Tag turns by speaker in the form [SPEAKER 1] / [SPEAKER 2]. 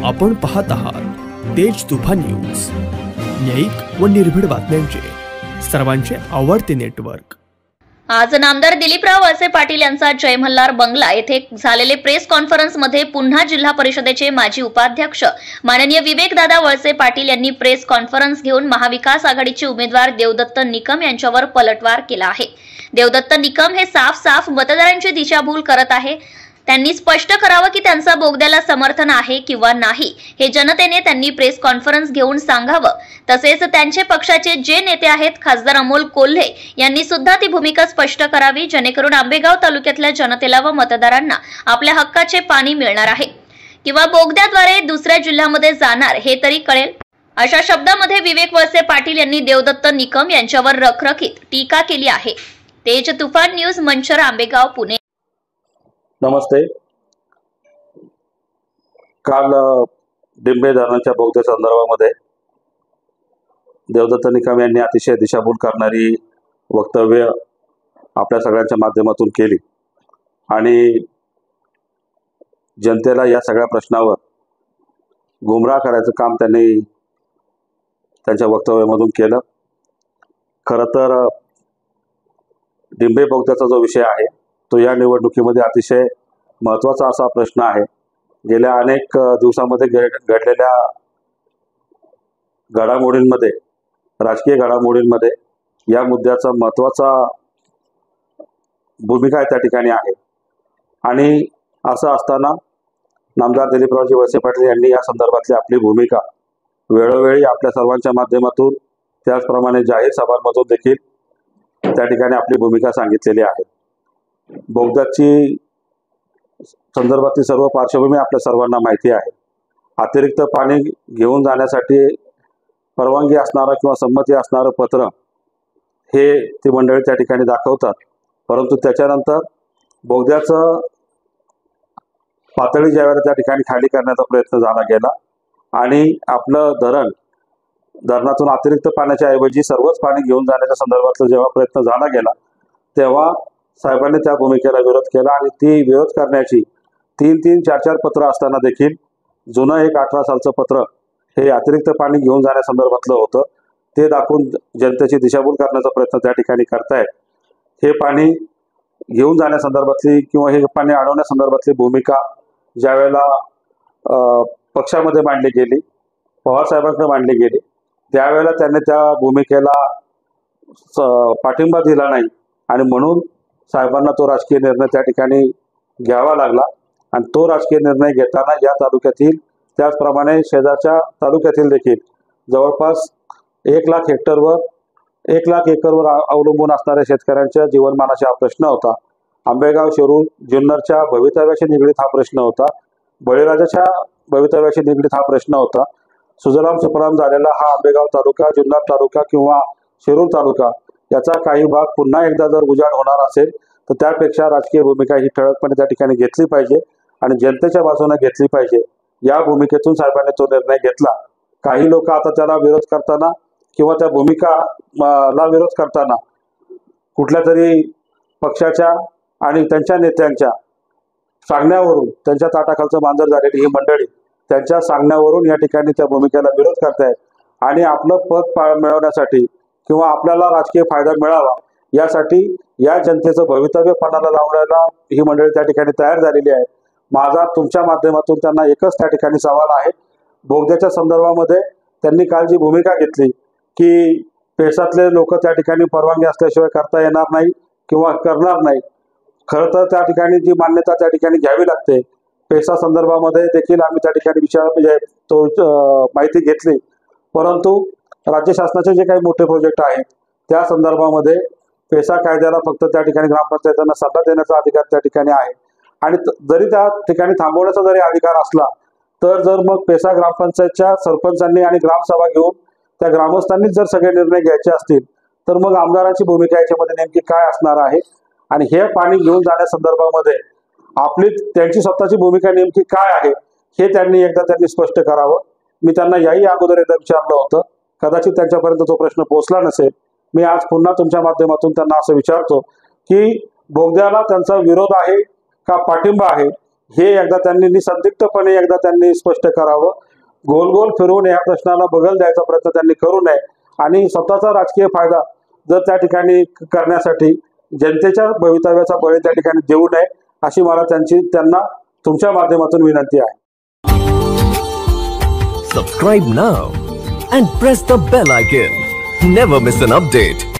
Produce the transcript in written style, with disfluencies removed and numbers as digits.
[SPEAKER 1] आपण पाहत आहात तेज तुफान न्यूज, न्यायिक व निर्भीड बातम्यांचे सर्वांचे आवडते नेटवर्क।
[SPEAKER 2] आज नामदार दिलीपराव वळसे पाटील यांचा जय मल्हार बंगला येथे झालेले प्रेस कॉन्फरन्स मध्ये पुन्हा जिल्हा परिषदेचे माजी उपाध्यक्ष माननीय विवेकदादा वळसे पाटील यांनी प्रेस कॉन्फरन्स घेऊन महाविकास आघाडीचे उमेदवार देवदत्त निकम यांच्यावर पलटवार केला आहे। देवदत्त निकम हे साफ मतदारांची दिशाभूल करत आहे। त्यांनी स्पष्ट करावं की त्यांचा बोगद्याला समर्थन आहे किंवा नाही हे जनतेने त्यांनी प्रेस कॉन्फरन्स घेऊन सांगावं। तसेच त्यांचे पक्षाचे जे नेते आहेत खासदार अमोल कोल्हे यांनी सुद्धा ती भूमिका स्पष्ट करावी, जेणेकरून आंबेगाव तालुक्यातल्या जनतेला व मतदारांना आपल्या हक्काचे पाणी मिळणार आहे किंवा बोगद्याद्वारे दुसऱ्या जिल्ह्यामध्ये जाणार हे तरी कळेल। अशा शब्दामध्ये विवेक वळसे पाटील यांनी देवदत्त निकम यांच्यावर रखरखीत टीका केली आहे। तेज तुफान न्यूज, मंचर, आंबेगाव, पुणे।
[SPEAKER 3] नमस्ते। काल डिंबे धरणाच्या बोगद्या संदर्भामध्ये देवदत्त निकम यांनी अतिशय दिशाभूल करणारी वक्तव्य आपल्या सगळ्यांच्या माध्यमातून केली आणि जनतेला या सगळ्या प्रश्नावर गुमराह करायचं काम त्यांनी त्यांच्या वक्तव्यामधून केलं। खरं तर डिंबे बोगद्याचा जो विषय आहे तो या निवडणुकीमध्ये अतिशय महत्त्वाचा असा प्रश्न आहे। गेल्या अनेक दिवसांमध्ये घडलेल्या घडामोडींमध्ये, राजकीय घडामोडींमध्ये या मुद्द्याचा महत्त्वाचा भूमिका त्या ठिकाणी आहे आणि असं असताना नामदार दिलीपरावजी वळसे पाटील यांनी या संदर्भातली आपली भूमिका वेळोवेळी आपल्या सर्वांच्या माध्यमातून, त्याचप्रमाणे जाहीर सभांमधून देखील त्या ठिकाणी आपली भूमिका सांगितलेली आहे। बोगद्याची संदर्भातली सर्व पार्श्वभूमी आपल्या सर्वांना माहिती आहे। अतिरिक्त पाणी घेऊन जाण्यासाठी परवानगी असणारं किंवा संमती असणारं पत्र हे ती मंडळी त्या ठिकाणी दाखवतात, परंतु त्याच्यानंतर बोगद्याचं पातळी ज्यावेळेला त्या ठिकाणी खाली करण्याचा प्रयत्न झाला गेला आणि आपलं धरणातून अतिरिक्त पाण्याच्या ऐवजी सर्वच पाणी घेऊन जाण्याच्या संदर्भातला जेव्हा प्रयत्न झाला गेला तेव्हा साहेबांनी त्या भूमिकेला विरोध केला आणि ती विरोध करण्याची 3-3, 4-4 पत्र असताना देखील जुनं एक 18 सालचं पत्र हे अतिरिक्त पाणी घेऊन जाण्यासंदर्भातलं होतं, ते दाखवून जनतेची दिशाभूल करण्याचा प्रयत्न त्या ठिकाणी करतायत। हे पाणी घेऊन जाण्यासंदर्भातली किंवा हे पाणी अडवण्यासंदर्भातली भूमिका ज्यावेळेला पक्षामध्ये मांडली गेली, पवार साहेबांकडे मांडली गेली, त्यावेळेला त्यांनी त्या भूमिकेला पाठिंबा दिला नाही आणि म्हणून साहेबांना तो राजकीय निर्णय त्या ठिकाणी घ्यावा लागला आणि तो राजकीय निर्णय घेताना या तालुक्यातील, त्याचप्रमाणे शेजारच्या तालुक्यातील देखील जवळपास 1 लाख एकरवर अवलंबून असणाऱ्या शेतकऱ्यांच्या जीवनमानाचा हा प्रश्न होता। आंबेगाव, शिरूर, जुन्नरच्या भवितव्याशी निगडीत हा प्रश्न होता। बळीराजाच्या भवितव्याशी निगडीत हा प्रश्न होता। सुजलाम सुफलाम झालेला हा आंबेगाव तालुका, जुन्नर तालुका किंवा शिरूर तालुका याचा काही भाग पुन्हा एकदा जर उजाड होणार असेल तर त्यापेक्षा राजकीय भूमिका ही ठळकपणे त्या ठिकाणी घेतली पाहिजे आणि जनतेच्या बाजूने घेतली पाहिजे। या भूमिकेतून साहेबांनी तो निर्णय घेतला। काही लोक आता त्याला विरोध करताना किंवा त्या भूमिकाला विरोध करताना कुठल्या तरी पक्षाच्या आणि त्यांच्या नेत्यांच्या सांगण्यावरून, त्यांच्या ताटाखालचं मांजर झालेली ही मंडळी त्यांच्या सांगण्यावरून या ठिकाणी त्या भूमिकेला विरोध करतायत आणि आपलं पद मिळवण्यासाठी किंवा आपल्याला राजकीय फायदा मिळावा यासाठी या जनतेचं भवितव्य पणाला लावण्याला ही मंडळी त्या ठिकाणी तयार झालेली आहे। माझा तुमच्या माध्यमातून त्यांना एकच त्या ठिकाणी सवाल आहे। बोगद्याच्या संदर्भामध्ये त्यांनी काल जी भूमिका घेतली की पेसातले लोक त्या ठिकाणी परवानगी असल्याशिवाय करता येणार नाही किंवा करणार नाही, खरं तर त्या ठिकाणी जी मान्यता त्या ठिकाणी घ्यावी लागते। पेसा संदर्भामध्ये देखील आम्ही त्या ठिकाणी माहिती घेतली, परंतु राज्य शासनाचे जे काही मोठे प्रोजेक्ट आहेत त्या संदर्भामध्ये पेसा कायद्याला फक्त त्या ठिकाणी ग्रामपंचायतांना सल्ला देण्याचा अधिकार त्या ठिकाणी आहे आणि जरी त्या ठिकाणी थांबवण्याचा जरी अधिकार असला तर जर मग पेसा ग्रामपंचायतच्या सरपंचांनी आणि ग्रामसभा घेऊन त्या ग्रामस्थांनीच जर सगळे निर्णय घ्यायचे असतील तर मग आमदारांची भूमिका याच्यामध्ये नेमकी काय असणार आहे आणि हे पाणी घेऊन जाण्यासंदर्भामध्ये आपली त्यांची स्वतःची भूमिका नेमकी काय आहे हे त्यांनी स्पष्ट करावं। मी त्यांना याही अगोदर एकदा विचारलं होतं, कदाचित त्यांच्यापर्यंत तो प्रश्न पोहोचला नसेल। मी आज पुन्हा तुमच्या माध्यमातून त्यांना असं विचारतो की बोगद्याला त्यांचा विरोध आहे का पाठिंबा आहे हे एकदा त्यांनी निसंदिग्धपणे एकदा त्यांनी स्पष्ट करावं. गोल गोल फिरवून या प्रश्नाला बगल द्यायचा प्रयत्न त्यांनी करू नये आणि स्वतःचा राजकीय फायदा जर त्या ठिकाणी करण्यासाठी जनतेच्या भवितव्याचा बळी त्या ठिकाणी देऊ नये अशी मला त्यांना तुमच्या माध्यमातून विनंती आहे.
[SPEAKER 4] Subscribe now and press the bell icon. Never miss an update.